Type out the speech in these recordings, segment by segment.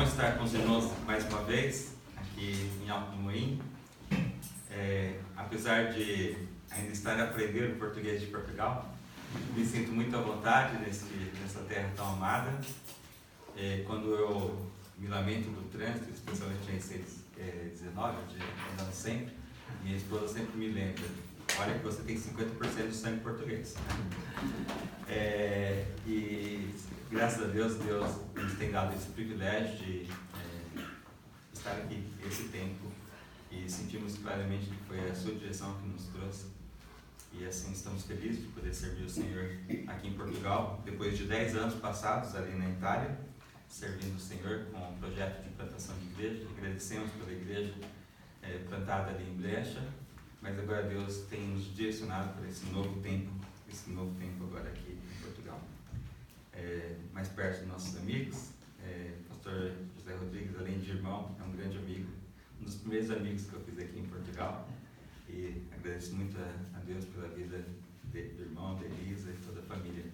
estar com os irmãos mais uma vez, aqui em Alto do Moinho. Apesar de ainda estar aprendendo português de Portugal, me sinto muito à vontade nessa terra tão amada. Quando eu me lamento do trânsito, especialmente em 19, andando sempre, minha esposa sempre me lembra: olha que você tem 50% de sangue português. E graças a Deus, Deus nos tem dado esse privilégio de estar aqui esse tempo, e sentimos claramente que foi a sua direção que nos trouxe, e assim estamos felizes de poder servir o Senhor aqui em Portugal, depois de 10 anos passados ali na Itália, servindo o Senhor com um projeto de plantação de igreja. Agradecemos pela igreja plantada ali em Brecha, mas agora Deus tem nos direcionado para esse novo tempo agora aqui em Portugal. Mais perto dos nossos amigos, pastor José Rodrigues, além de irmão, é um grande amigo, um dos primeiros amigos que eu fiz aqui em Portugal, e agradeço muito a Deus pela vida do irmão, da Elisa e toda a família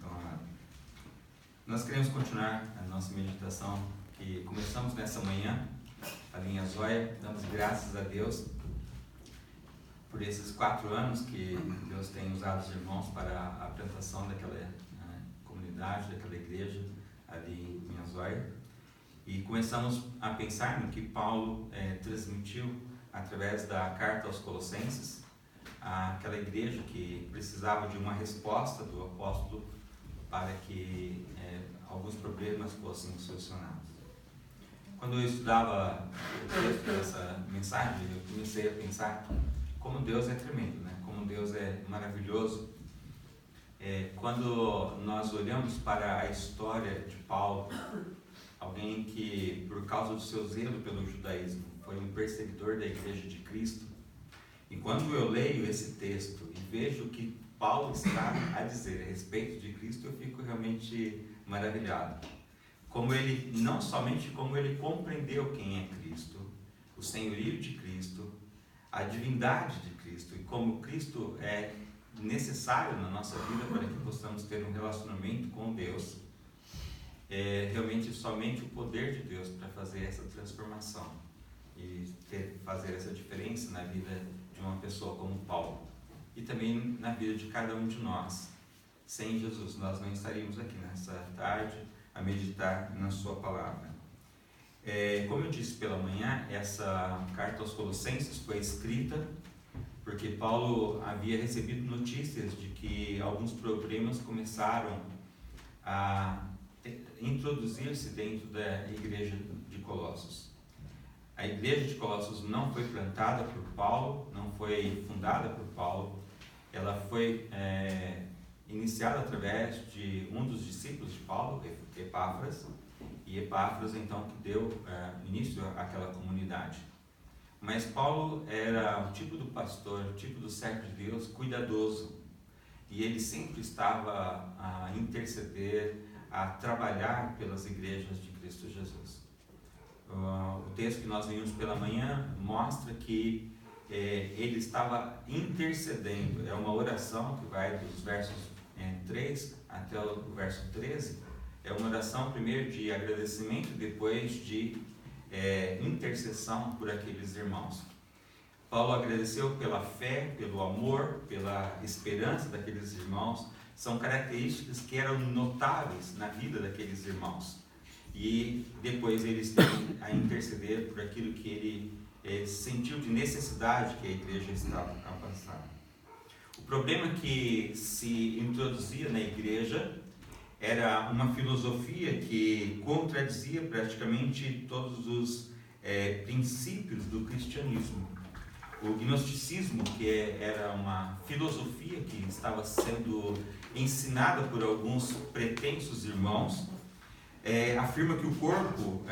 tão amada. Nós queremos continuar a nossa meditação que começamos nessa manhã, ali em Azóia. Damos graças a Deus por esses 4 anos que Deus tem usado os irmãos para a plantação daquela comunidade, daquela igreja ali em Azóia. E começamos a pensar no que Paulo transmitiu através da carta aos Colossenses, àquela igreja que precisava de uma resposta do apóstolo para que alguns problemas fossem solucionados. Quando eu estudava o texto dessa mensagem, eu comecei a pensar como Deus é tremendo, né? Como Deus é maravilhoso. Quando nós olhamos para a história de Paulo, alguém que, por causa do seu zelo pelo judaísmo, foi um perseguidor da igreja de Cristo, e quando eu leio esse texto e vejo o que Paulo está a dizer a respeito de Cristo, eu fico realmente maravilhado. Não somente como ele compreendeu quem é Cristo, o senhorio de Cristo, a divindade de Cristo, e como Cristo é necessário na nossa vida para que possamos ter um relacionamento com Deus. Realmente somente o poder de Deus para fazer essa transformação e fazer essa diferença na vida de uma pessoa como Paulo, e também na vida de cada um de nós. Sem Jesus nós não estaríamos aqui nessa tarde a meditar na sua palavra. Como eu disse pela manhã, essa carta aos Colossenses foi escrita porque Paulo havia recebido notícias de que alguns problemas começaram a introduzir-se dentro da igreja de Colossos. A igreja de Colossos não foi plantada por Paulo, não foi fundada por Paulo, ela foi iniciada através de um dos discípulos de Paulo, Epáfras, e Epáfras então que deu início àquela comunidade. Mas Paulo era o tipo do pastor, o tipo do servo de Deus cuidadoso, e ele sempre estava a interceder, a trabalhar pelas igrejas de Cristo Jesus. O texto que nós vimos pela manhã mostra que ele estava intercedendo. É uma oração que vai dos versos 3 até o verso 13. É uma oração primeiro de agradecimento, depois de intercessão por aqueles irmãos. Paulo agradeceu pela fé, pelo amor, pela esperança daqueles irmãos. São características que eram notáveis na vida daqueles irmãos. E depois eles têm a interceder por aquilo que ele sentiu de necessidade que a igreja estava a passar. O problema que se introduzia na igreja era uma filosofia que contradizia praticamente todos os princípios do cristianismo. O gnosticismo, que era uma filosofia que estava sendo ensinada por alguns pretensos irmãos, afirma que o corpo,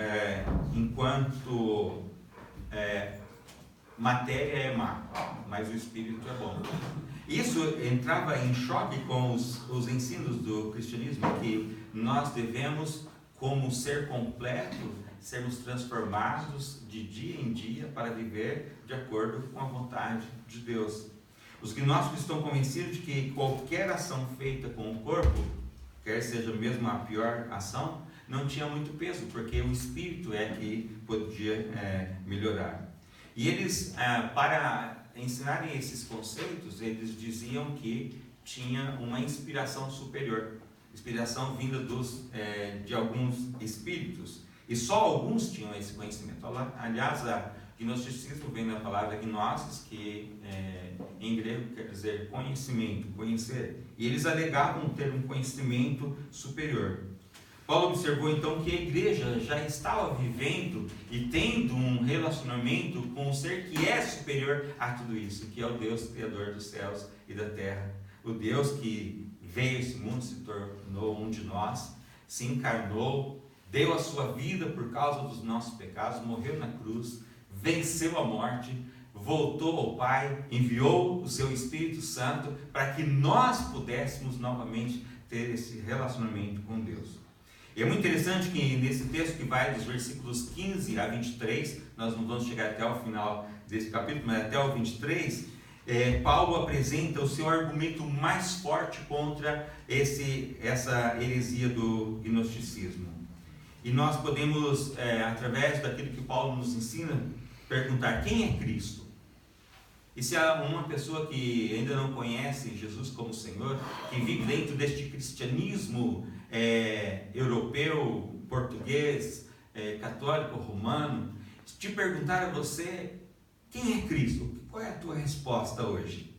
enquanto matéria, é má, mas o espírito é bom. Isso entrava em choque com os ensinos do cristianismo, que nós devemos, como ser completo, sermos transformados de dia em dia para viver de acordo com a vontade de Deus. Os gnósticos estão convencidos de que qualquer ação feita com o corpo, quer seja mesmo a pior ação, não tinha muito peso, porque o Espírito é que podia melhorar. E eles, para ensinarem esses conceitos, eles diziam que tinha uma inspiração superior, inspiração vinda de alguns espíritos, e só alguns tinham esse conhecimento. Aliás, gnosticismo vem da palavra gnosis, que em grego quer dizer conhecimento, conhecer. E eles alegavam ter um conhecimento superior. Paulo observou então que a igreja já estava vivendo e tendo um relacionamento com o ser que é superior a tudo isso, que é o Deus Criador dos céus e da terra. O Deus que veio a esse mundo, se tornou um de nós, se encarnou, deu a sua vida por causa dos nossos pecados, morreu na cruz, venceu a morte, voltou ao Pai, enviou o seu Espírito Santo para que nós pudéssemos novamente ter esse relacionamento com Deus. E é muito interessante que nesse texto que vai dos versículos 15 a 23, nós não vamos chegar até o final desse capítulo, mas até o 23, Paulo apresenta o seu argumento mais forte contra essa heresia do gnosticismo. E nós podemos, através daquilo que Paulo nos ensina, perguntar: quem é Cristo? E se há uma pessoa que ainda não conhece Jesus como Senhor, que vive dentro deste cristianismo europeu, português, católico, romano, te perguntar a você: quem é Cristo? Qual é a tua resposta hoje?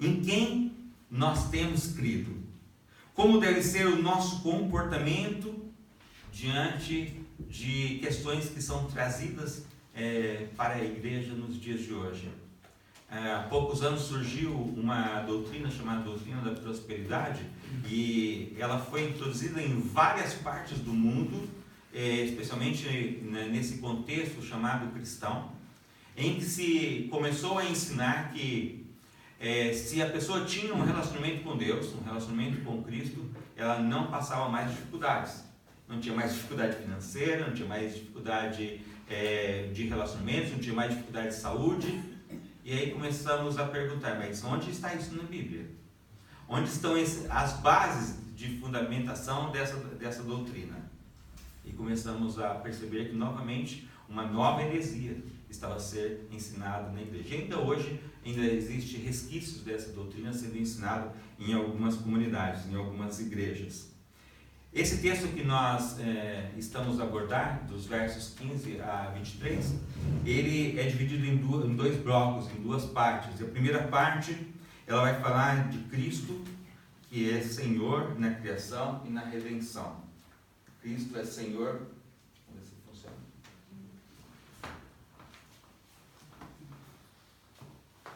Em quem nós temos crido? Como deve ser o nosso comportamento diante de questões que são trazidas para a igreja nos dias de hoje? Há poucos anos surgiu uma doutrina chamada doutrina da prosperidade, e ela foi introduzida em várias partes do mundo, especialmente nesse contexto chamado cristão, em que se começou a ensinar que se a pessoa tinha um relacionamento com Deus, um relacionamento com Cristo, ela não passava mais dificuldades. Não tinha mais dificuldade financeira, não tinha mais dificuldade de relacionamentos, não tinha mais dificuldade de saúde. E aí começamos a perguntar: mas onde está isso na Bíblia? Onde estão as bases de fundamentação dessa doutrina? E começamos a perceber que novamente uma nova heresia estava a ser ensinada na igreja. E ainda hoje existe resquícios dessa doutrina sendo ensinado em algumas comunidades, em algumas igrejas. Esse texto que nós estamos a abordar, dos versos 15 a 23, ele é dividido em dois blocos, em duas partes. A primeira parte, ela vai falar de Cristo, que é Senhor na criação e na redenção. Cristo é Senhor. Vamos ver se funciona.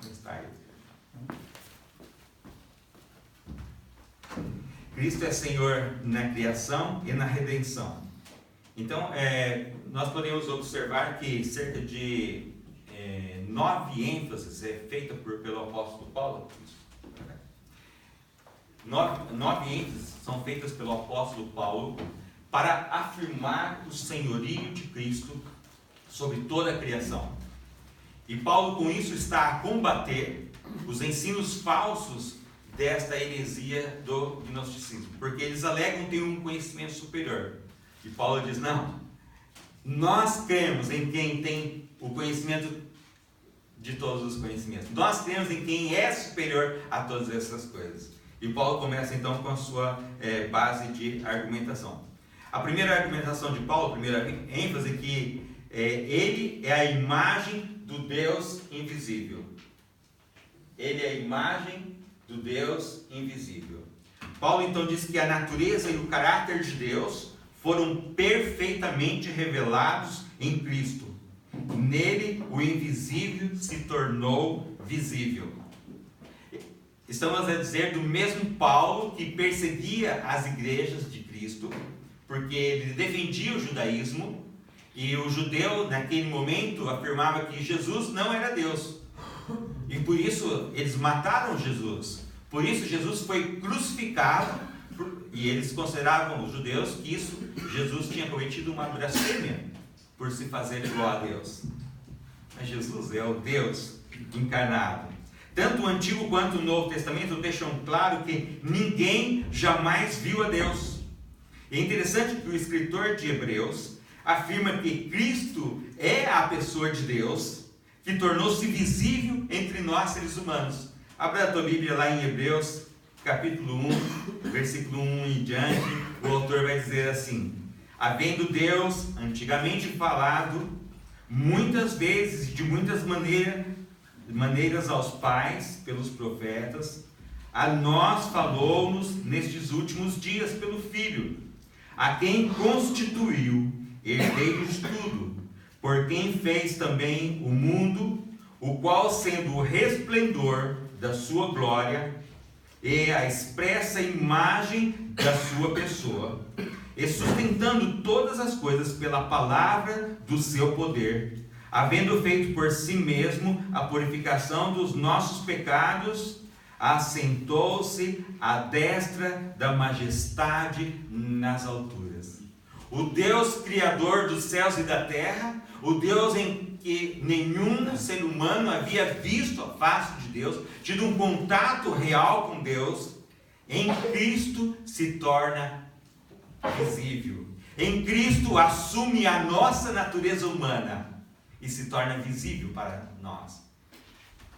Não está aí. Cristo é Senhor na criação e na redenção. Então, nós podemos observar que cerca de 9 ênfases é feita pelo apóstolo Paulo. 9 ênfases são feitas pelo apóstolo Paulo para afirmar o senhorio de Cristo sobre toda a criação. E Paulo, com isso, está a combater os ensinos falsos desta heresia do gnosticismo, porque eles alegam ter um conhecimento superior. E Paulo diz: não, nós cremos em quem tem o conhecimento de todos os conhecimentos. Nós cremos em quem é superior a todas essas coisas. E Paulo começa então com a sua base de argumentação. A primeira argumentação de Paulo, a primeira ênfase é que ele é a imagem do Deus invisível. Ele é a imagem do Deus invisível. Paulo então diz que a natureza e o caráter de Deus foram perfeitamente revelados em Cristo. Nele o invisível se tornou visível. Estamos a dizer do mesmo Paulo que perseguia as igrejas de Cristo, porque ele defendia o judaísmo, e o judeu naquele momento afirmava que Jesus não era Deus. E por isso eles mataram Jesus. Por isso Jesus foi crucificado. E eles consideravam, os judeus, que Jesus tinha cometido uma blasfêmia por se fazer igual a Deus. Mas Jesus é o Deus encarnado. Tanto o Antigo quanto o Novo Testamento deixam claro que ninguém jamais viu a Deus. É interessante que o escritor de Hebreus afirma que Cristo é a pessoa de Deus que tornou-se visível entre nós seres humanos. Abra a tua Bíblia lá em Hebreus, capítulo 1, versículo 1 em diante. O autor vai dizer assim: havendo Deus antigamente falado muitas vezes e de muitas maneiras aos pais pelos profetas, a nós falou-nos nestes últimos dias pelo Filho, a quem constituiu herdeiro de tudo, por quem fez também o mundo, o qual, sendo o resplendor da sua glória e a expressa imagem da sua pessoa, e sustentando todas as coisas pela palavra do seu poder, havendo feito por si mesmo a purificação dos nossos pecados, assentou-se à destra da majestade nas alturas. O Deus criador dos céus e da terra, o Deus em que nenhum ser humano havia visto a face de Deus, tido um contato real com Deus, em Cristo se torna visível. Em Cristo assume a nossa natureza humana e se torna visível para nós.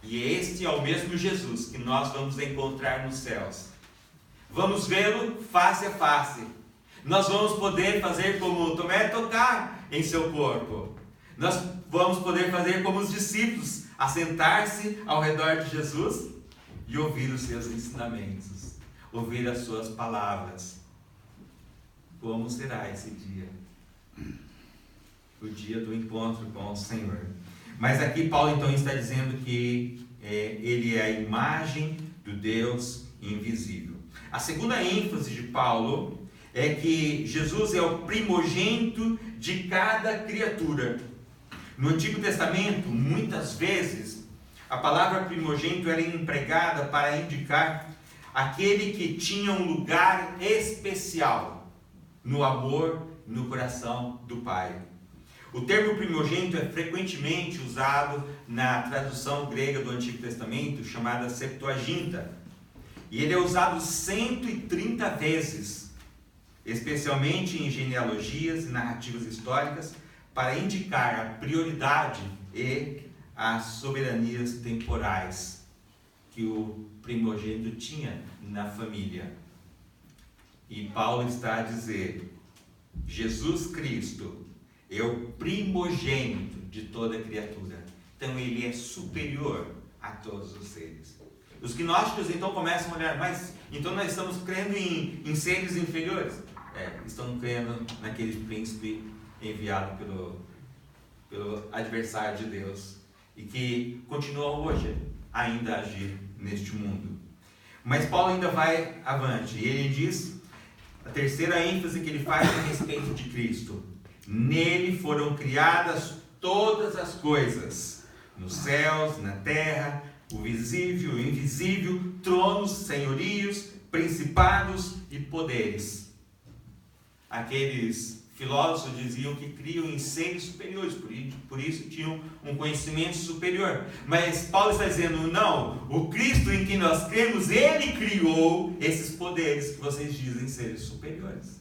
E este é o mesmo Jesus que nós vamos encontrar nos céus. Vamos vê-lo face a face. Nós vamos poder fazer como Tomé, tocar em seu corpo. Nós vamos poder fazer como os discípulos, assentar-se ao redor de Jesus e ouvir os seus ensinamentos, ouvir as suas palavras. Como será esse dia? O dia do encontro com o Senhor. Mas aqui Paulo então está dizendo que ele é a imagem do Deus invisível. A segunda ênfase de Paulo é que Jesus é o primogênito de cada criatura. No Antigo Testamento, muitas vezes, a palavra primogênito era empregada para indicar aquele que tinha um lugar especial no amor, no coração do Pai. O termo primogênito é frequentemente usado na tradução grega do Antigo Testamento, chamada Septuaginta. E ele é usado 130 vezes, especialmente em genealogias e narrativas históricas, para indicar a prioridade e as soberanias temporais que o primogênito tinha na família. E Paulo está a dizer: Jesus Cristo é o primogênito de toda criatura. Então ele é superior a todos os seres. Os gnósticos então começam a olhar, mas então nós estamos crendo em seres inferiores? Estão crendo naquele príncipe enviado pelo adversário de Deus e que continua hoje ainda a agir neste mundo. Mas Paulo ainda vai avante e ele diz, a terceira ênfase que ele faz a respeito de Cristo: nele foram criadas todas as coisas, nos céus, na terra, o visível e o invisível, tronos, senhorios, principados e poderes. Aqueles filósofos diziam que criam em seres superiores, por isso tinham um conhecimento superior. Mas Paulo está dizendo, não, o Cristo em que nós cremos, ele criou esses poderes que vocês dizem seres superiores.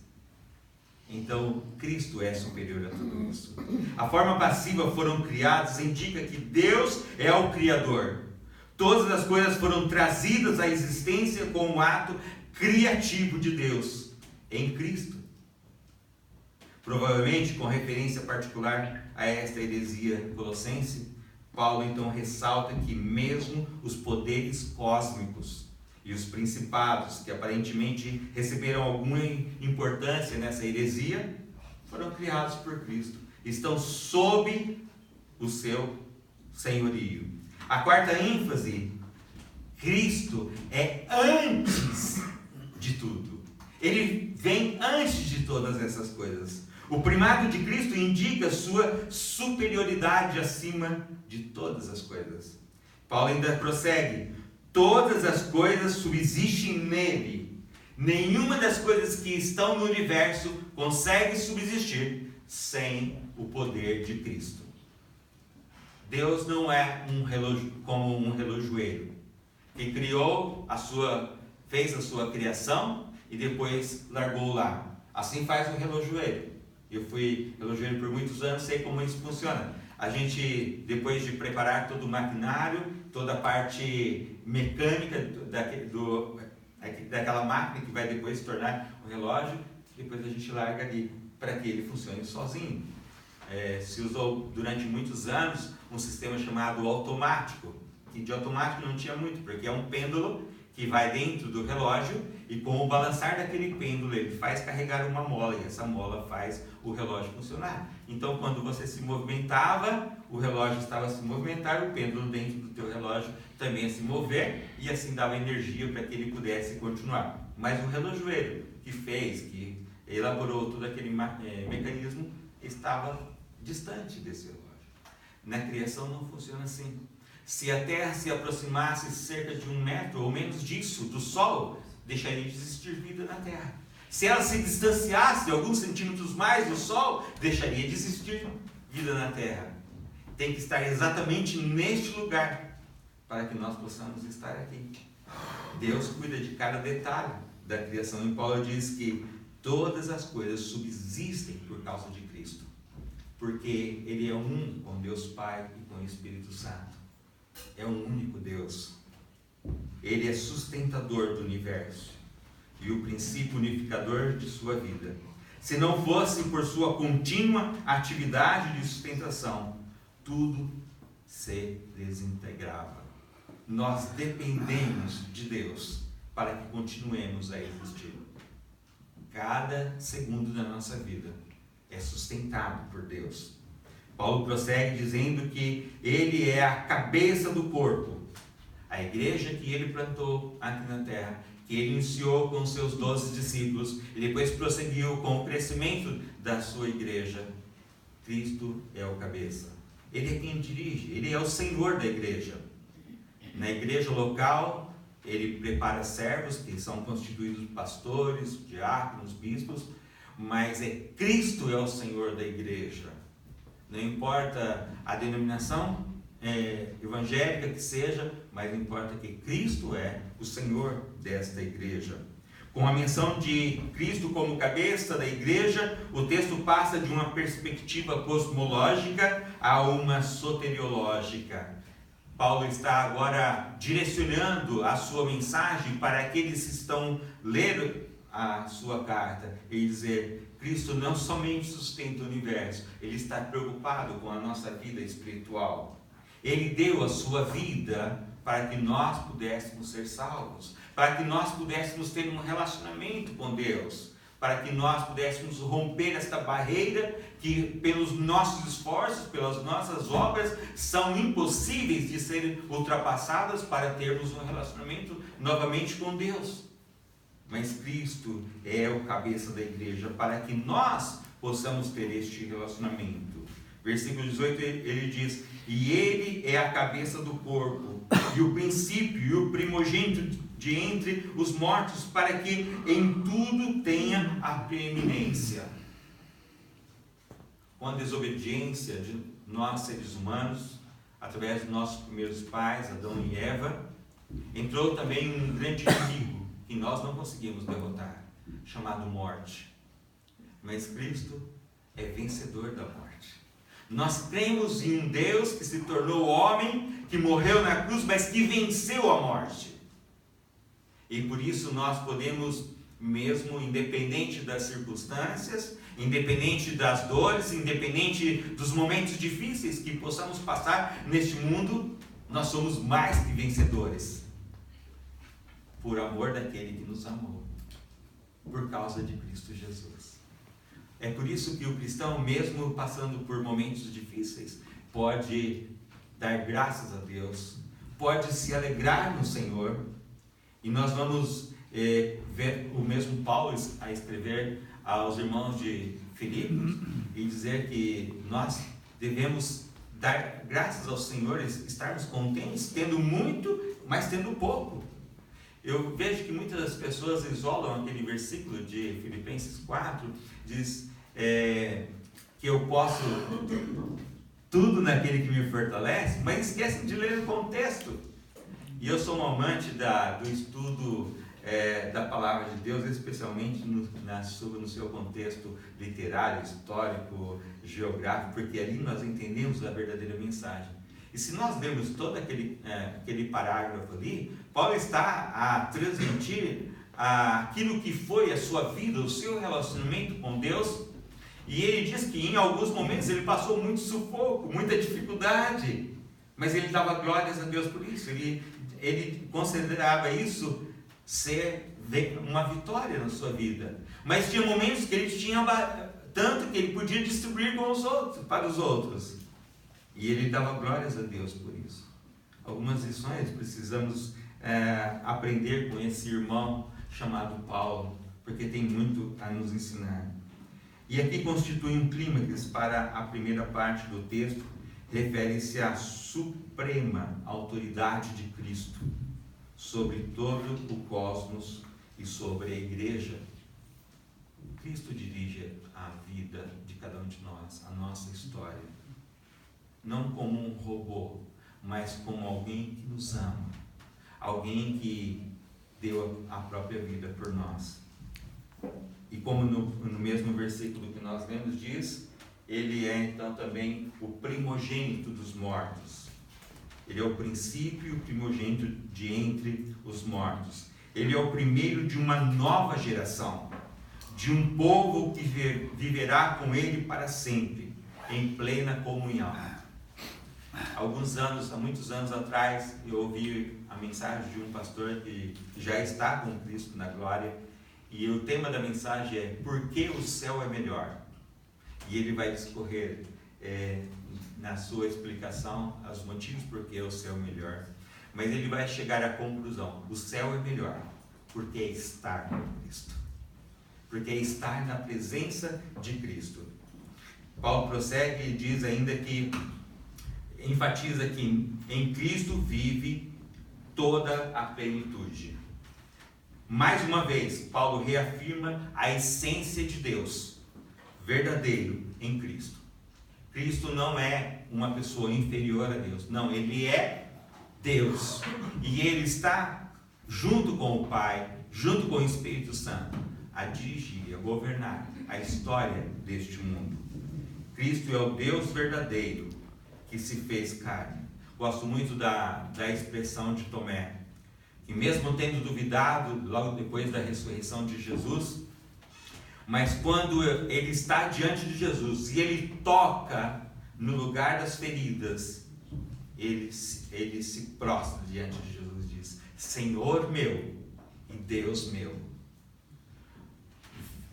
Então, Cristo é superior a tudo isso. A forma passiva foram criados indica que Deus é o Criador. Todas as coisas foram trazidas à existência com um ato criativo de Deus em Cristo. Provavelmente com referência particular a esta heresia colossense, Paulo então ressalta que mesmo os poderes cósmicos e os principados, que aparentemente receberam alguma importância nessa heresia, foram criados por Cristo, estão sob o seu senhorio. A quarta ênfase: Cristo é antes de tudo. Ele vem antes de todas essas coisas. O primado de Cristo indica sua superioridade acima de todas as coisas. Paulo ainda prossegue: todas as coisas subsistem nele. Nenhuma das coisas que estão no universo consegue subsistir sem o poder de Cristo. Deus não é como um relojoeiro que fez a sua criação e depois largou lá. Assim faz o relojoeiro. Eu fui relojoeiro por muitos anos, sei como isso funciona. A gente, depois de preparar todo o maquinário, toda a parte mecânica daquela máquina que vai depois se tornar o relógio, depois a gente larga ali para que ele funcione sozinho. Se usou durante muitos anos um sistema chamado automático, que de automático não tinha muito, porque é um pêndulo que vai dentro do relógio e com o balançar daquele pêndulo ele faz carregar uma mola e essa mola faz o relógio funcionar. Então quando você se movimentava, o relógio estava a se movimentar, o pêndulo dentro do teu relógio também a se mover e assim dava energia para que ele pudesse continuar. Mas o relojoeiro que elaborou todo aquele mecanismo estava distante desse relógio. Na criação não funciona assim. Se a Terra se aproximasse cerca de 1 metro ou menos disso do Sol, deixaria de existir vida na Terra. Se ela se distanciasse alguns centímetros mais do Sol, deixaria de existir vida na Terra. Tem que estar exatamente neste lugar para que nós possamos estar aqui. Deus cuida de cada detalhe da criação. E Paulo diz que todas as coisas subsistem por causa de Cristo. Porque Ele é um com Deus Pai e com o Espírito Santo. É um único Deus. Ele é sustentador do universo e o princípio unificador de sua vida. Se não fosse por sua contínua atividade de sustentação, tudo se desintegrava. Nós dependemos de Deus para que continuemos a existir. Cada segundo da nossa vida é sustentado por Deus. Paulo prossegue dizendo que ele é a cabeça do corpo. A igreja que ele plantou aqui na terra, que ele iniciou com seus 12 discípulos e depois prosseguiu com o crescimento da sua igreja. Cristo é o cabeça. Ele é quem dirige, ele é o Senhor da igreja. Na igreja local, ele prepara servos que são constituídos pastores, diáconos, bispos, mas Cristo é o Senhor da igreja. Não importa a denominação evangélica que seja, mas importa que Cristo é o Senhor desta igreja. Com a menção de Cristo como cabeça da igreja, o texto passa de uma perspectiva cosmológica a uma soteriológica. Paulo está agora direcionando a sua mensagem para aqueles que estão lendo a sua carta e dizer: Cristo não somente sustenta o universo, Ele está preocupado com a nossa vida espiritual. Ele deu a sua vida para que nós pudéssemos ser salvos, para que nós pudéssemos ter um relacionamento com Deus, para que nós pudéssemos romper esta barreira que pelos nossos esforços, pelas nossas obras, são impossíveis de serem ultrapassadas para termos um relacionamento novamente com Deus. Mas Cristo é o cabeça da igreja para que nós possamos ter este relacionamento. Versículo 18 ele diz: e Ele é a cabeça do corpo, e o princípio e o primogênito de entre os mortos, para que em tudo tenha a preeminência. Com a desobediência de nós seres humanos, através dos nossos primeiros pais, Adão e Eva, entrou também um grande inimigo que nós não conseguimos derrotar, chamado morte. Mas Cristo é vencedor da morte. Nós cremos em um Deus que se tornou homem, que morreu na cruz, mas que venceu a morte. E por isso nós podemos, mesmo independente das circunstâncias, independente das dores, independente dos momentos difíceis que possamos passar neste mundo, nós somos mais que vencedores. Por amor daquele que nos amou, por causa de Cristo Jesus. É por isso que o cristão, mesmo passando por momentos difíceis, pode dar graças a Deus, pode se alegrar no Senhor. E nós vamos ver o mesmo Paulo a escrever aos irmãos de Filipos e dizer que nós devemos dar graças ao Senhor, estarmos contentes, tendo muito, mas tendo pouco. Eu vejo que muitas pessoas isolam aquele versículo de Filipenses 4, diz que eu posso tudo naquele que me fortalece, mas esquecem de ler o contexto. E eu sou um amante do estudo da palavra de Deus, especialmente no seu contexto literário, histórico, geográfico, porque ali nós entendemos a verdadeira mensagem. E se nós lermos todo aquele parágrafo ali, Paulo está a transmitir aquilo que foi a sua vida, o seu relacionamento com Deus, e ele diz que em alguns momentos ele passou muito sufoco, muita dificuldade, mas ele dava glórias a Deus por isso. Ele considerava isso ser uma vitória na sua vida, mas tinha momentos que ele tinha tanto que ele podia distribuir para os outros, e ele dava glórias a Deus por isso. Algumas lições precisamos aprender com esse irmão chamado Paulo, porque tem muito a nos ensinar. E aqui constitui um clímax para a primeira parte do texto, refere-se à suprema autoridade de Cristo sobre todo o cosmos e sobre a igreja. Cristo dirige a vida de cada um de nós, a nossa história, não como um robô, mas como alguém que nos ama, alguém que deu a própria vida por nós. E como no mesmo versículo que nós lemos diz, ele é então também o primogênito dos mortos. Ele é o princípio e o primogênito de entre os mortos. Ele é o primeiro de uma nova geração, de um povo que viverá com ele para sempre, em plena comunhão. Há muitos anos atrás, eu ouvi a mensagem de um pastor que já está com Cristo na glória, e o tema da mensagem é: por que o céu é melhor? E ele vai discorrer na sua explicação os motivos por que o céu é melhor, mas ele vai chegar à conclusão: o céu é melhor porque é estar com Cristo, porque é estar na presença de Cristo. Paulo prossegue e diz ainda que enfatiza que em Cristo vive toda a plenitude. Mais uma vez, Paulo reafirma a essência de Deus verdadeiro em Cristo. Cristo não é uma pessoa inferior a Deus, não, ele é Deus, e ele está junto com o Pai, junto com o Espírito Santo, a dirigir, a governar a história deste mundo. Cristo é o Deus verdadeiro que se fez carne. Gosto muito da expressão de Tomé, que mesmo tendo duvidado logo depois da ressurreição de Jesus, mas quando ele está diante de Jesus e ele toca no lugar das feridas, ele se prostra diante de Jesus e diz: Senhor meu e Deus meu.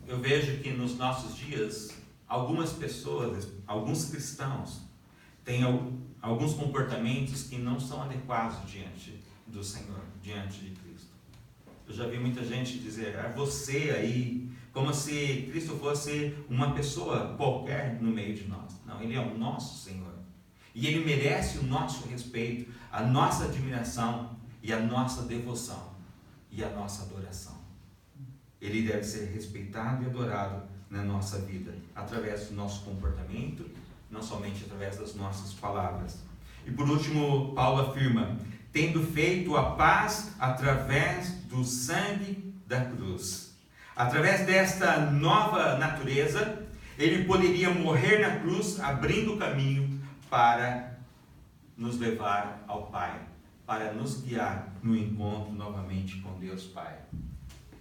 Eu vejo que nos nossos dias, algumas pessoas, alguns cristãos, têm alguns comportamentos que não são adequados diante do Senhor, diante de Cristo. Eu já vi muita gente dizer: você aí, como se Cristo fosse uma pessoa qualquer no meio de nós. Não, ele é o nosso Senhor. E ele merece o nosso respeito, a nossa admiração e a nossa devoção e a nossa adoração. Ele deve ser respeitado e adorado na nossa vida, através do nosso comportamento, não somente através das nossas palavras. E por último, Paulo afirma: tendo feito a paz através do sangue da cruz. Através desta nova natureza, ele poderia morrer na cruz, abrindo o caminho para nos levar ao Pai, para nos guiar no encontro novamente com Deus Pai.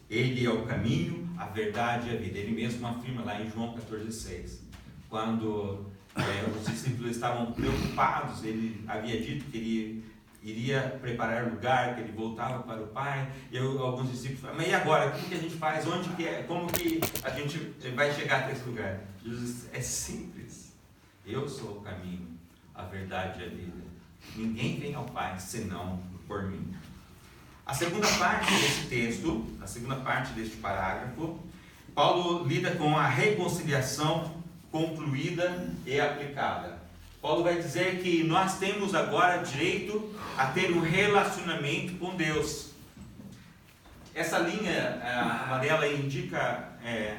Ele é o caminho, a verdade e a vida. Ele mesmo afirma lá em João 14,6. Quando os discípulos estavam preocupados, ele havia dito que ele iria preparar lugar, que ele voltava para o Pai. E alguns discípulos falaram: mas e agora? O que a gente faz? Onde que é? Como que a gente vai chegar até esse lugar? Jesus disse: é simples. Eu sou o caminho, a verdade e a vida. Ninguém vem ao Pai senão por mim. A segunda parte desse texto, a segunda parte deste parágrafo, Paulo lida com a reconciliação concluída e aplicada. Paulo vai dizer que nós temos agora direito a ter um relacionamento com Deus. Essa linha amarela indica,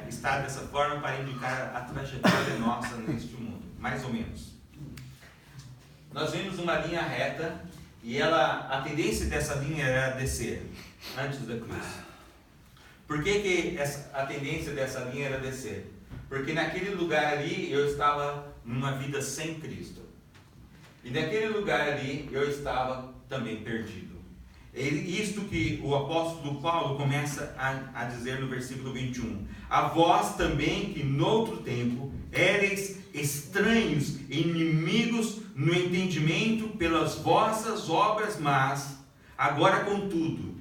está dessa forma para indicar a trajetória nossa neste mundo, mais ou menos. Nós vemos uma linha reta e a tendência dessa linha era descer antes da cruz. Por que a tendência dessa linha era descer? Porque naquele lugar ali eu estava numa vida sem Cristo. E naquele lugar ali eu estava também perdido. É isto que o apóstolo Paulo começa a dizer no versículo 21. A vós também que noutro tempo éreis estranhos e inimigos no entendimento pelas vossas obras más, agora contudo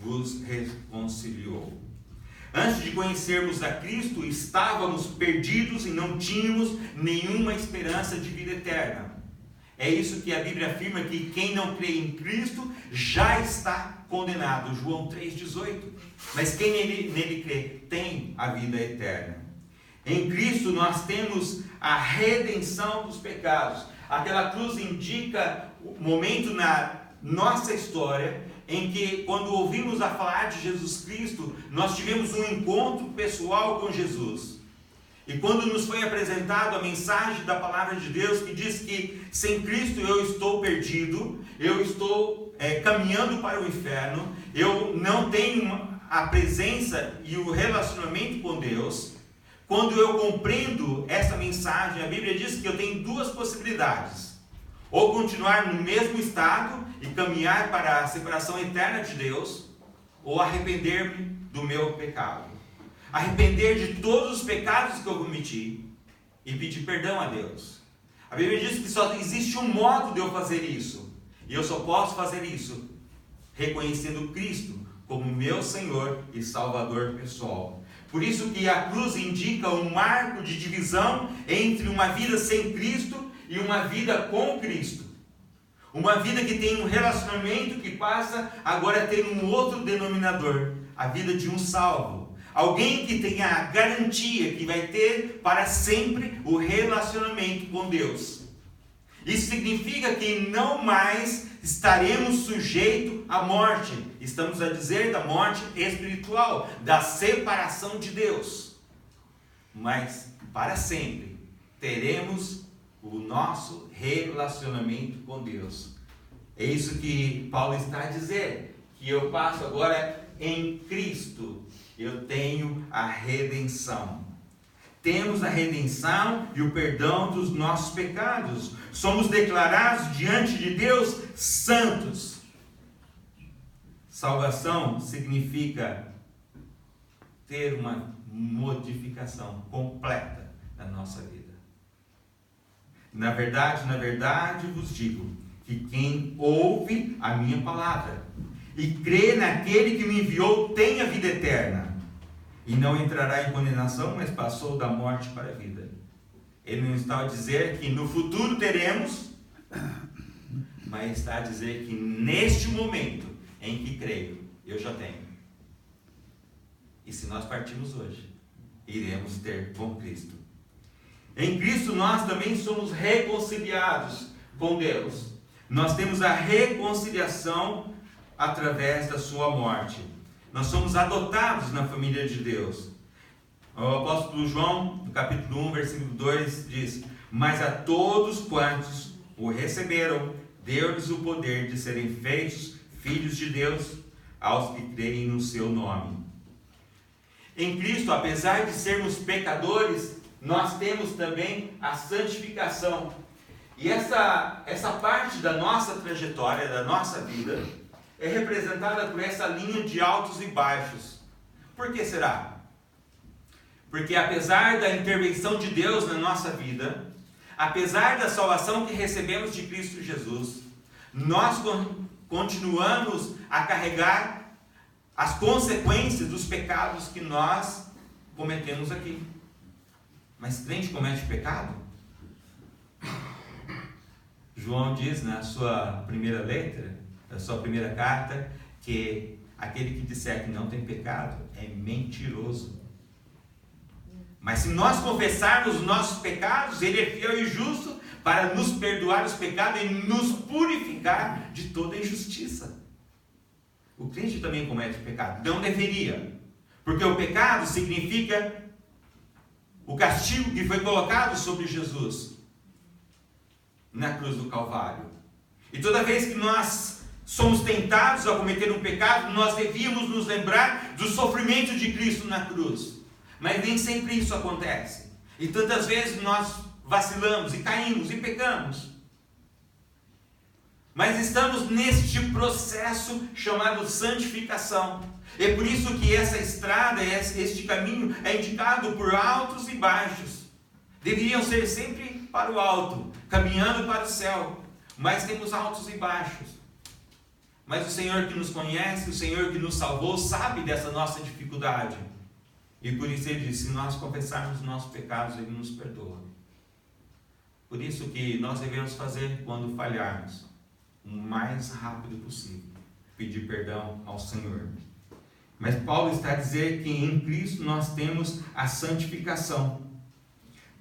vos reconciliou. Antes de conhecermos a Cristo, estávamos perdidos e não tínhamos nenhuma esperança de vida eterna. É isso que a Bíblia afirma, que quem não crê em Cristo já está condenado. João 3,18. Mas quem nele crê tem a vida eterna. Em Cristo nós temos a redenção dos pecados. Aquela cruz indica o momento na nossa história em que, quando ouvimos a falar de Jesus Cristo, nós tivemos um encontro pessoal com Jesus. E quando nos foi apresentado a mensagem da palavra de Deus, que diz que sem Cristo eu estou perdido, eu estou caminhando para o inferno, eu não tenho a presença e o relacionamento com Deus. Quando eu compreendo essa mensagem, a Bíblia diz que eu tenho duas possibilidades: ou continuar no mesmo estado e caminhar para a separação eterna de Deus, ou arrepender-me do meu pecado. Arrepender de todos os pecados que eu cometi e pedir perdão a Deus. A Bíblia diz que só existe um modo de eu fazer isso, e eu só posso fazer isso reconhecendo Cristo como meu Senhor e Salvador pessoal. Por isso que a cruz indica um marco de divisão entre uma vida sem Cristo e uma vida com Cristo. Uma vida que tem um relacionamento que passa agora a ter um outro denominador, a vida de um salvo. Alguém que tenha a garantia que vai ter para sempre o relacionamento com Deus. Isso significa que não mais estaremos sujeitos à morte. Estamos a dizer da morte espiritual, da separação de Deus. Mas para sempre teremos o nosso relacionamento com Deus. É isso que Paulo está a dizer, que eu passo agora em Cristo. Eu tenho a redenção. Temos a redenção e o perdão dos nossos pecados. Somos declarados diante de Deus santos. Salvação significa ter uma modificação completa na nossa vida. Na verdade vos digo que quem ouve a minha palavra e crê naquele que me enviou tem a vida eterna. E não entrará em condenação, mas passou da morte para a vida. Ele não está a dizer que no futuro teremos, mas está a dizer que neste momento em que creio, eu já tenho. E se nós partirmos hoje, iremos ter com Cristo. Em Cristo nós também somos reconciliados com Deus. Nós temos a reconciliação através da sua morte. Nós somos adotados na família de Deus. O apóstolo João, no capítulo 1, versículo 2, diz: mas a todos quantos o receberam, deu-lhes o poder de serem feitos filhos de Deus, aos que creem no seu nome. Em Cristo, apesar de sermos pecadores, nós temos também a santificação. E essa parte da nossa trajetória, da nossa vida, é representada por essa linha de altos e baixos. Por que será? Porque apesar da intervenção de Deus na nossa vida, apesar da salvação que recebemos de Cristo Jesus, nós continuamos a carregar as consequências dos pecados que nós cometemos aqui. Mas crente comete pecado? João diz na sua primeira letra, na sua primeira carta, que aquele que disser que não tem pecado é mentiroso. Mas se nós confessarmos os nossos pecados, Ele é fiel e justo para nos perdoar os pecados e nos purificar de toda injustiça. O crente também comete pecado. Não deveria. Porque o pecado significa o castigo que foi colocado sobre Jesus na cruz do Calvário. E toda vez que nós somos tentados a cometer um pecado, nós devíamos nos lembrar do sofrimento de Cristo na cruz. Mas nem sempre isso acontece. E tantas vezes nós vacilamos e caímos e pecamos. Mas estamos neste processo chamado santificação. É por isso que essa estrada, este caminho é indicado por altos e baixos. Deveriam ser sempre para o alto, caminhando para o céu. Mas temos altos e baixos. Mas o Senhor que nos conhece, o Senhor que nos salvou, sabe dessa nossa dificuldade. E por isso Ele diz, se nós confessarmos os nossos pecados, Ele nos perdoa. Por isso que nós devemos fazer quando falharmos, o mais rápido possível, pedir perdão ao Senhor. Mas Paulo está a dizer que em Cristo nós temos a santificação,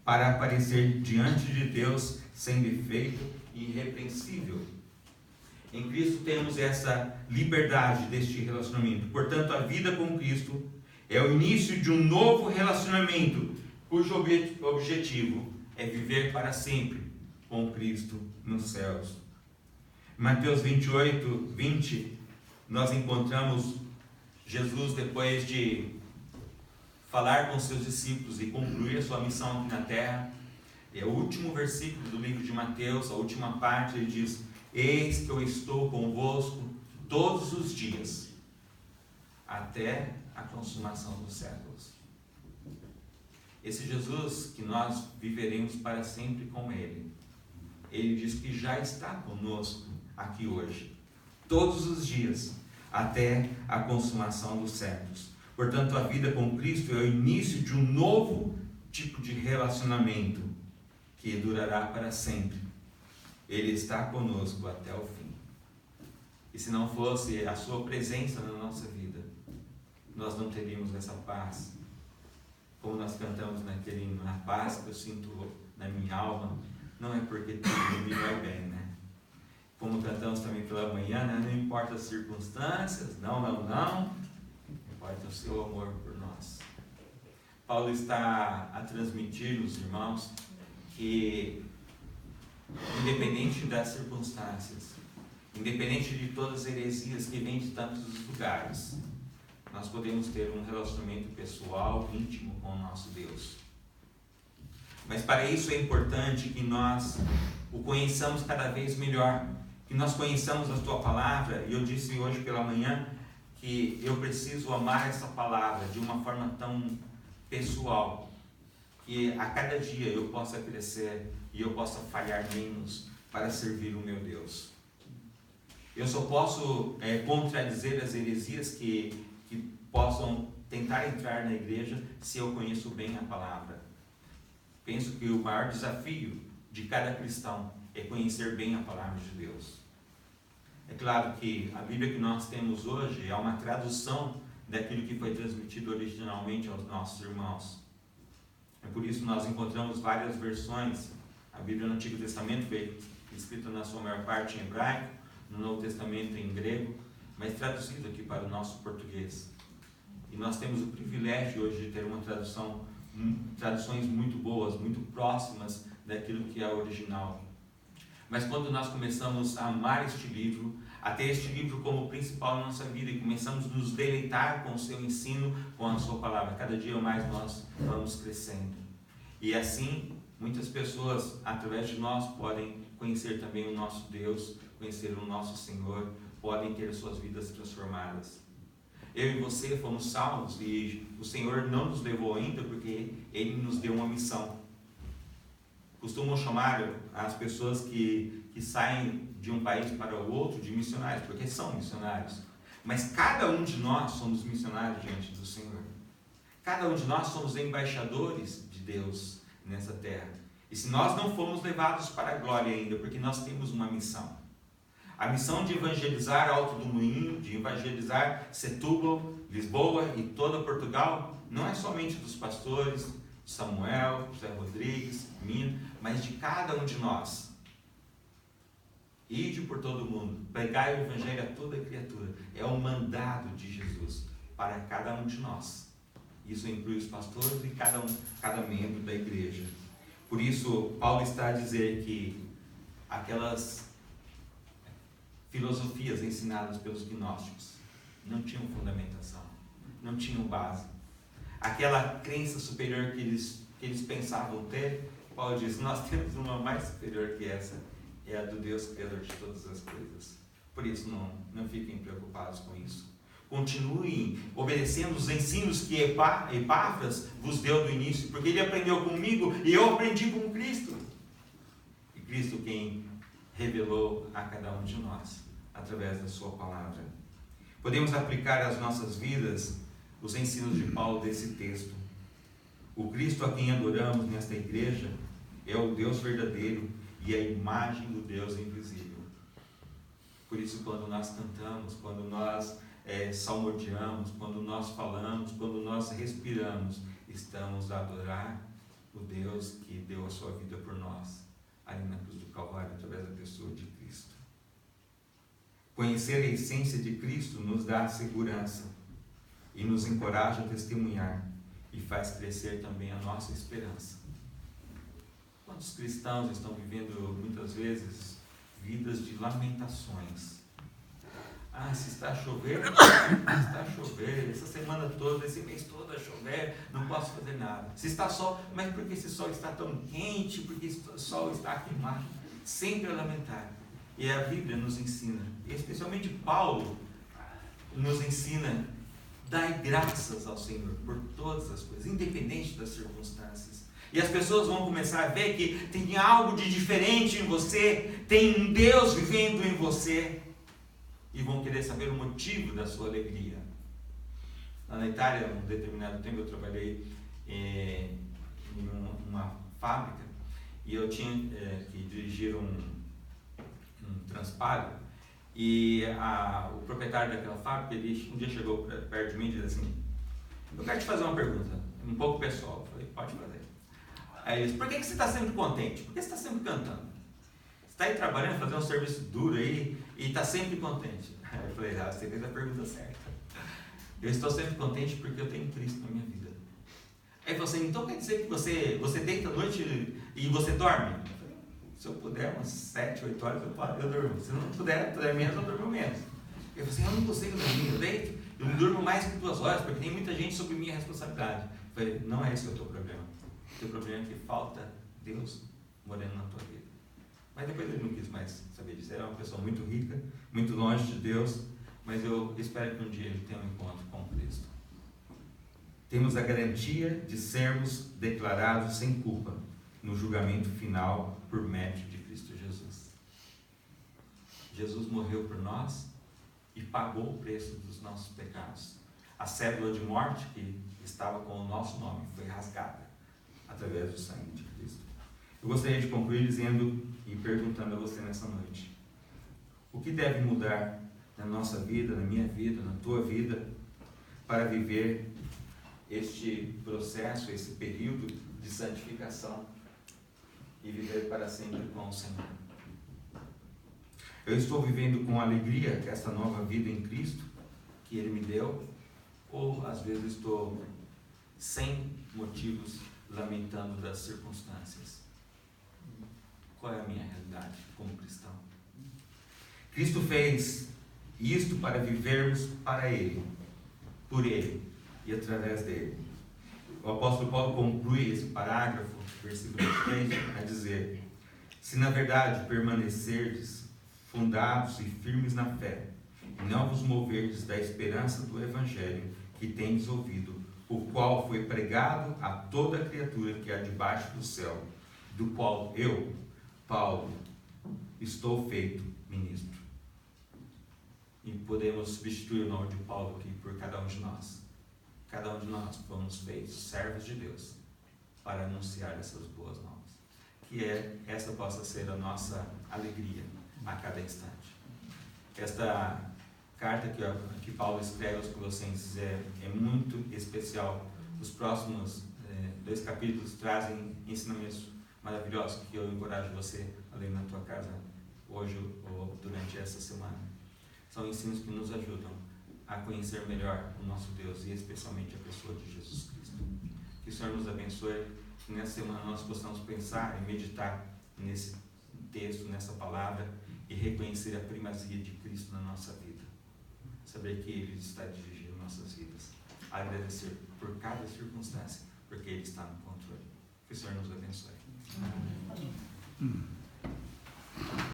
para aparecer diante de Deus sem defeito e irrepreensível. Em Cristo temos essa liberdade deste relacionamento. Portanto, a vida com Cristo é o início de um novo relacionamento, cujo objetivo é viver para sempre com Cristo nos céus. Em Mateus 28, 20, nós encontramos Jesus, depois de falar com seus discípulos e concluir a sua missão aqui na terra. É o último versículo do livro de Mateus, a última parte, ele diz: eis que eu estou convosco todos os dias, até a consumação dos séculos. Esse Jesus que nós viveremos para sempre com Ele, Ele diz que já está conosco aqui hoje, todos os dias, até a consumação dos séculos. Portanto, a vida com Cristo é o início de um novo tipo de relacionamento que durará para sempre. Ele está conosco até o fim. E se não fosse a sua presença na nossa vida, nós não teríamos essa paz. Como nós cantamos naquele hino, a paz que eu sinto na minha alma, não é porque tudo me vai bem, né? Como cantamos também pela manhã, né? Não importa as circunstâncias, não, importa o seu amor por nós. Paulo está a transmitir-nos, irmãos, que independente das circunstâncias, independente de todas as heresias que vêm de tantos lugares, nós podemos ter um relacionamento pessoal, íntimo com o nosso Deus. Mas para isso é importante que nós o conheçamos cada vez melhor, que nós conheçamos a Tua Palavra. E eu disse hoje pela manhã que eu preciso amar essa palavra de uma forma tão pessoal, que a cada dia eu possa crescer e eu possa falhar menos para servir o meu Deus. Eu só posso contradizer as heresias que possam tentar entrar na igreja se eu conheço bem a palavra. Penso que o maior desafio de cada cristão é conhecer bem a palavra de Deus. É claro que a Bíblia que nós temos hoje é uma tradução daquilo que foi transmitido originalmente aos nossos irmãos. É por isso que nós encontramos várias versões. A Bíblia no Antigo Testamento foi escrita na sua maior parte em hebraico, no Novo Testamento em grego, mas traduzido aqui para o nosso português. E nós temos o privilégio hoje de ter uma traduções muito boas, muito próximas daquilo que é o original. Mas quando nós começamos a amar este livro, a ter este livro como principal na nossa vida e começamos a nos deleitar com o seu ensino, com a sua palavra, cada dia mais nós vamos crescendo. E assim, muitas pessoas, através de nós, podem conhecer também o nosso Deus, conhecer o nosso Senhor, podem ter suas vidas transformadas. Eu e você fomos salvos e o Senhor não nos levou ainda porque Ele nos deu uma missão. Costumam chamar as pessoas que saem de um país para o outro de missionários, porque são missionários. Mas cada um de nós somos missionários diante do Senhor. Cada um de nós somos embaixadores de Deus nessa terra. E se nós não fomos levados para a glória ainda, porque nós temos uma missão. A missão de evangelizar Alto do Moinho, de evangelizar Setúbal, Lisboa e toda Portugal, não é somente dos pastores, Samuel, José Rodrigues, minha, mas de cada um de nós. Ide por todo o mundo, pregai o evangelho a toda criatura. É um mandado de Jesus para cada um de nós. Isso inclui os pastores e cada membro da igreja. Por isso, Paulo está a dizer que aquelas filosofias ensinadas pelos gnósticos. Não tinham fundamentação, não tinham base. Aquela crença superior que eles pensavam ter, Paulo diz, nós temos uma mais superior que essa, é a do Deus Criador de todas as coisas. Por isso não fiquem preocupados com isso. Continuem obedecendo os ensinos que Epáfras vos deu do início, porque ele aprendeu comigo e eu aprendi com Cristo. E Cristo quem revelou a cada um de nós, através da sua palavra. Podemos aplicar às nossas vidas os ensinos de Paulo desse texto. O Cristo a quem adoramos nesta igreja é o Deus verdadeiro e a imagem do Deus invisível. Por isso, quando nós cantamos, quando nós salmodiamos, quando nós falamos, quando nós respiramos, estamos a adorar o Deus que deu a sua vida por nós, ali na cruz do Calvário, através da pessoa de Cristo. Conhecer a essência de Cristo nos dá segurança e nos encoraja a testemunhar e faz crescer também a nossa esperança. Quantos cristãos estão vivendo muitas vezes vidas de lamentações? Se está a chover, está a chover, essa semana toda, esse mês todo a chover, não posso fazer nada. Se está sol, mas por que esse sol está tão quente, por que esse sol está queimado? Sempre a lamentar. E a Bíblia nos ensina, e especialmente Paulo nos ensina, dai graças ao Senhor por todas as coisas, independente das circunstâncias. E as pessoas vão começar a ver que tem algo de diferente em você, tem um Deus vivendo em você, e vão querer saber o motivo da sua alegria. Lá na Itália, um determinado tempo, eu trabalhei em uma fábrica, e eu tinha que dirigir um transpalho, e o proprietário daquela fábrica, ele um dia chegou perto de mim e disse assim, eu quero te fazer uma pergunta, um pouco pessoal. Eu falei, pode fazer. Aí ele disse, por que você está sempre contente? Por que você está sempre cantando? Você está aí trabalhando, fazendo um serviço duro aí, e está sempre contente. Aí eu falei, você fez a pergunta certa. Eu estou sempre contente porque eu tenho Cristo na minha vida. Aí ele falou assim, então quer dizer que você deita à noite e você dorme? Se eu puder, umas 7, 8 horas eu durmo. Se não puder menos, eu durmo menos. Eu falei assim, eu não consigo dormir, eu deito, eu não durmo mais que 2 horas, porque tem muita gente sob minha responsabilidade. Eu falei, não é esse o teu problema. O teu problema é que falta Deus morando na tua vida. Mas depois ele não quis mais saber disso. Era uma pessoa muito rica, muito longe de Deus, mas eu espero que um dia ele tenha um encontro com Cristo. Temos a garantia de sermos declarados sem culpa no julgamento final por mérito de Cristo Jesus. Jesus morreu por nós e pagou o preço dos nossos pecados. A cédula de morte que estava com o nosso nome foi rasgada através do sangue de Cristo. Eu gostaria de concluir dizendo e perguntando a você nessa noite: o que deve mudar na nossa vida, na minha vida, na tua vida, para viver este processo, esse período de santificação e viver para sempre com o Senhor? Eu estou vivendo com alegria esta nova vida em Cristo que Ele me deu, ou às vezes estou sem motivos lamentando das circunstâncias? Qual é a minha realidade como cristão? Cristo fez isto para vivermos para Ele, por Ele e através dele. O apóstolo Paulo conclui esse parágrafo, versículo 3, a dizer: se na verdade permanecerdes fundados e firmes na fé, e não vos moverdes da esperança do Evangelho que tendes ouvido, o qual foi pregado a toda criatura que há debaixo do céu, do qual eu, Paulo, estou feito ministro. E podemos substituir o nome de Paulo aqui por cada um de nós. Cada um de nós fomos feitos servos de Deus para anunciar essas boas novas. Que essa possa ser a nossa alegria a cada instante. Esta carta que Paulo escreve aos Colossenses é muito especial. Os próximos 2 capítulos trazem ensinamentos maravilhosos que eu encorajo você a ler na tua casa hoje ou durante essa semana. São ensinos que nos ajudam a conhecer melhor o nosso Deus e especialmente a pessoa de Jesus Cristo. Que o Senhor nos abençoe, que nessa semana nós possamos pensar e meditar nesse texto, nessa palavra, e reconhecer a primazia de Cristo na nossa vida. Saber que Ele está dirigindo nossas vidas. Agradecer por cada circunstância, porque Ele está no controle. Que o Senhor nos abençoe. Amém.